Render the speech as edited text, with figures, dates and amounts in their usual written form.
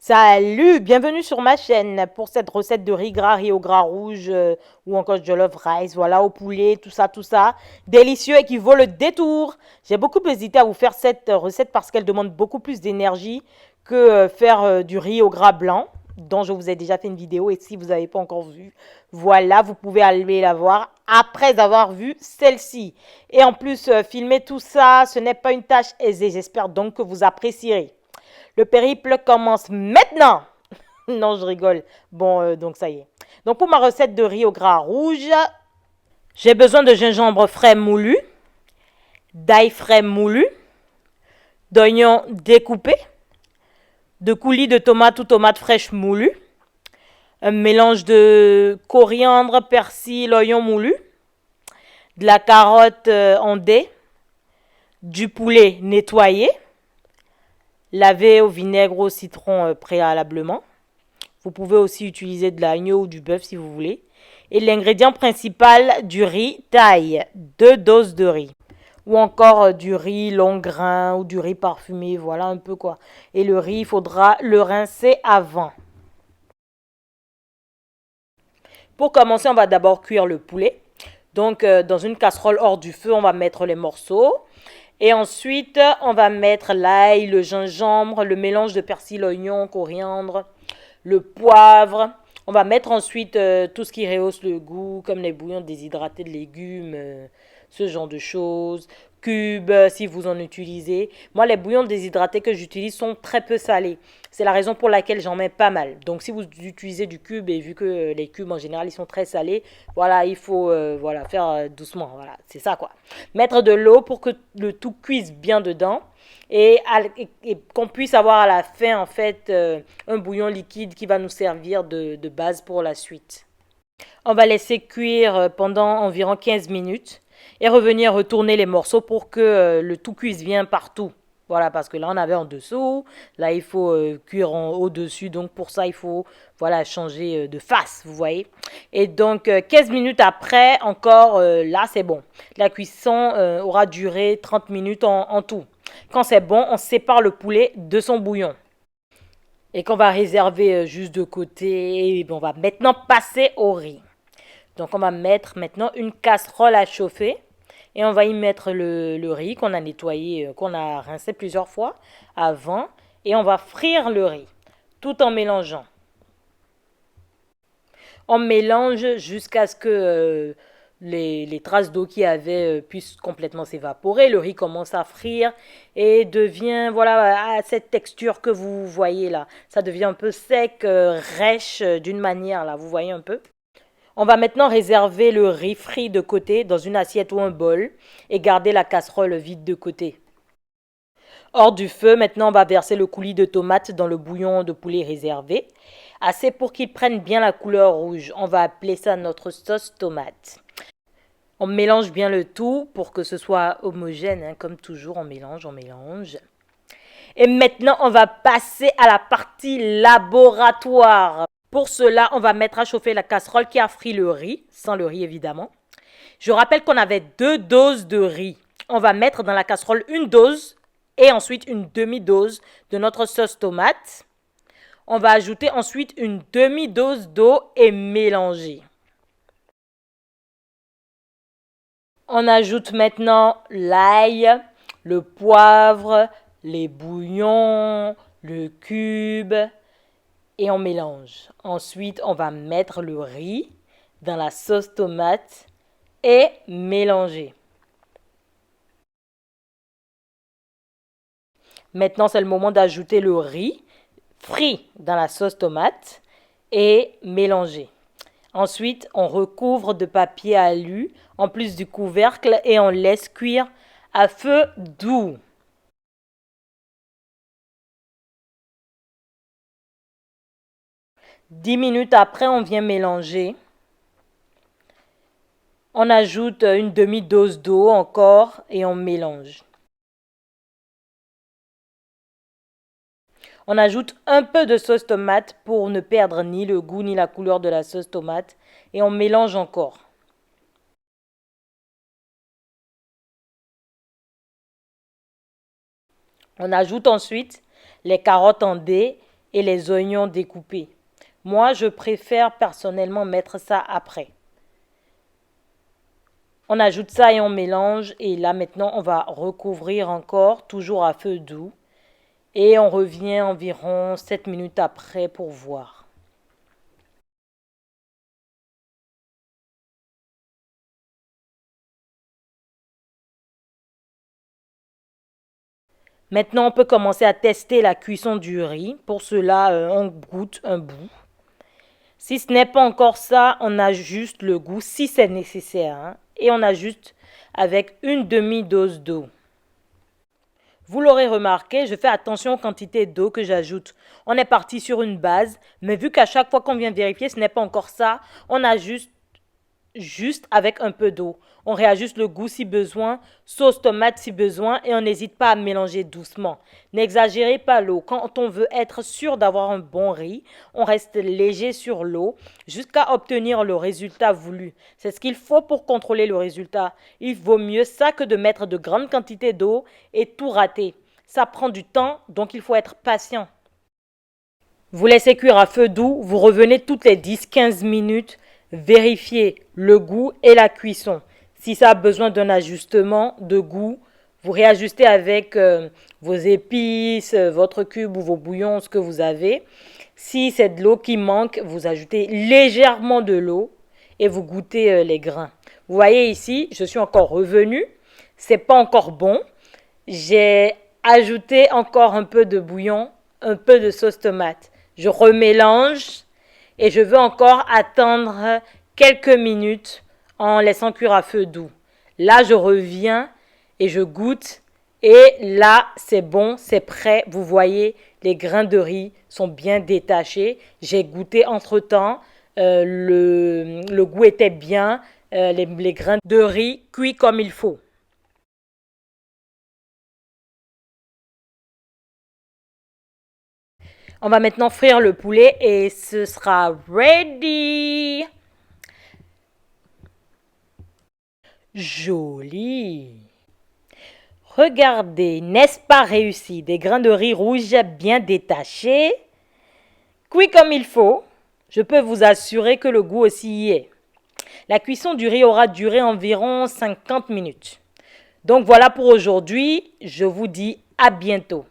Salut, bienvenue sur ma chaîne pour cette recette de riz gras, riz au gras rouge ou encore jollof rice, voilà, au poulet, tout ça, délicieux et qui vaut le détour. J'ai beaucoup hésité à vous faire cette recette parce qu'elle demande beaucoup plus d'énergie que faire du riz au gras blanc, dont je vous ai déjà fait une vidéo et si vous n'avez pas encore vu, voilà, vous pouvez aller la voir après avoir vu celle-ci. Et en plus, filmer tout ça, ce n'est pas une tâche aisée, j'espère donc que vous apprécierez. Le périple commence maintenant. Non, je rigole. Bon, donc ça y est. Donc pour ma recette de riz au gras rouge, j'ai besoin de gingembre frais moulu, d'ail frais moulu, d'oignons découpés, de coulis de tomates ou tomates fraîches moulues, un mélange de coriandre, persil, oignon moulu, de la carotte en dés, du poulet nettoyé, lavé au vinaigre ou au citron préalablement. Vous pouvez aussi utiliser de l'agneau ou du bœuf si vous voulez. Et l'ingrédient principal du riz taille, 2 doses de riz. Ou encore du riz long grain ou du riz parfumé, voilà un peu quoi. Et le riz, il faudra le rincer avant. Pour commencer, on va d'abord cuire le poulet. Donc dans une casserole hors du feu, on va mettre les morceaux. Et ensuite, on va mettre l'ail, le gingembre, le mélange de persil, oignon, coriandre, le poivre. On va mettre ensuite tout ce qui rehausse le goût, comme les bouillons déshydratés de légumes, ce genre de choses. Cubes, si vous en utilisez. Moi, les bouillons déshydratés que j'utilise sont très peu salés. C'est la raison pour laquelle j'en mets pas mal. Donc, si vous utilisez du cube, et vu que les cubes en général, ils sont très salés, voilà, il faut voilà, faire doucement. Voilà, c'est ça quoi. Mettre de l'eau pour que le tout cuise bien dedans et qu'on puisse avoir à la fin en fait un bouillon liquide qui va nous servir de base pour la suite. On va laisser cuire pendant environ 15 minutes et revenir retourner les morceaux pour que le tout cuise bien partout. Voilà, parce que là on avait en dessous, là il faut cuire au-dessus, donc pour ça il faut voilà changer de face, vous voyez. Et donc 15 minutes après, encore là c'est bon. La cuisson aura duré 30 minutes en tout. Quand c'est bon, on sépare le poulet de son bouillon et qu'on va réserver juste de côté. Et on va maintenant passer au riz. Donc on va mettre maintenant une casserole à chauffer et on va y mettre le riz qu'on a nettoyé, qu'on a rincé plusieurs fois avant et on va frire le riz tout en mélangeant. On mélange jusqu'à ce que les traces d'eau qu'il y avait puissent complètement s'évaporer. Le riz commence à frire et devient, voilà, à cette texture que vous voyez là. Ça devient un peu sec, rêche d'une manière là, vous voyez un peu. On va maintenant réserver le riz frit de côté dans une assiette ou un bol et garder la casserole vide de côté. Hors du feu, maintenant on va verser le coulis de tomate dans le bouillon de poulet réservé, assez pour qu'il prenne bien la couleur rouge. On va appeler ça notre sauce tomate. On mélange bien le tout pour que ce soit homogène, hein, comme toujours, on mélange, on mélange. Et maintenant, on va passer à la partie laboratoire. Pour cela, on va mettre à chauffer la casserole qui a frit le riz, sans le riz évidemment. Je rappelle qu'on avait 2 doses de riz. On va mettre dans la casserole une dose et ensuite une demi-dose de notre sauce tomate. On va ajouter ensuite une demi-dose d'eau et mélanger. On ajoute maintenant l'ail, le poivre, les bouillons, le cube et on mélange. Ensuite, on va mettre le riz dans la sauce tomate et mélanger. Maintenant, c'est le moment d'ajouter le riz frit dans la sauce tomate et mélanger. Ensuite, on recouvre de papier alu en plus du couvercle et on laisse cuire à feu doux. Dix minutes après, on vient mélanger. On ajoute une demi-dose d'eau encore et on mélange. On ajoute un peu de sauce tomate pour ne perdre ni le goût ni la couleur de la sauce tomate et on mélange encore. On ajoute ensuite les carottes en dés et les oignons découpés. Moi, je préfère personnellement mettre ça après. On ajoute ça et on mélange. Et là, maintenant, on va recouvrir encore, toujours à feu doux. Et on revient environ 7 minutes après pour voir. Maintenant, on peut commencer à tester la cuisson du riz. Pour cela, on goûte un bout. Si ce n'est pas encore ça, on ajuste le goût si c'est nécessaire, hein, et on ajuste avec une demi-dose d'eau. Vous l'aurez remarqué, je fais attention aux quantités d'eau que j'ajoute. On est parti sur une base, mais vu qu'à chaque fois qu'on vient vérifier, ce n'est pas encore ça, on ajuste juste avec un peu d'eau. On réajuste le goût si besoin, sauce tomate si besoin et on n'hésite pas à mélanger doucement. N'exagérez pas l'eau. Quand on veut être sûr d'avoir un bon riz, on reste léger sur l'eau jusqu'à obtenir le résultat voulu. C'est ce qu'il faut pour contrôler le résultat. Il vaut mieux ça que de mettre de grandes quantités d'eau et tout rater. Ça prend du temps, donc il faut être patient. Vous laissez cuire à feu doux, vous revenez toutes les 10-15 minutes, vérifiez le goût et la cuisson. Si ça a besoin d'un ajustement de goût, vous réajustez avec vos épices, votre cube ou vos bouillons, ce que vous avez. Si c'est de l'eau qui manque, vous ajoutez légèrement de l'eau et vous goûtez les grains. Vous voyez ici, je suis encore revenue. C'est pas encore bon. J'ai ajouté encore un peu de bouillon, un peu de sauce tomate. Je remélange et je veux encore attendre quelques minutes en laissant cuire à feu doux. Là, je reviens et je goûte et là, c'est bon, c'est prêt. Vous voyez, les grains de riz sont bien détachés. J'ai goûté entre-temps. Le goût était bien. Les grains de riz cuits comme il faut. On va maintenant frire le poulet et ce sera ready. Joli. Regardez, n'est-ce pas réussi? Des grains de riz rouge bien détachés, cuits comme il faut. Je peux vous assurer que le goût aussi y est. La cuisson du riz aura duré environ 50 minutes. Donc voilà pour aujourd'hui. Je vous dis à bientôt.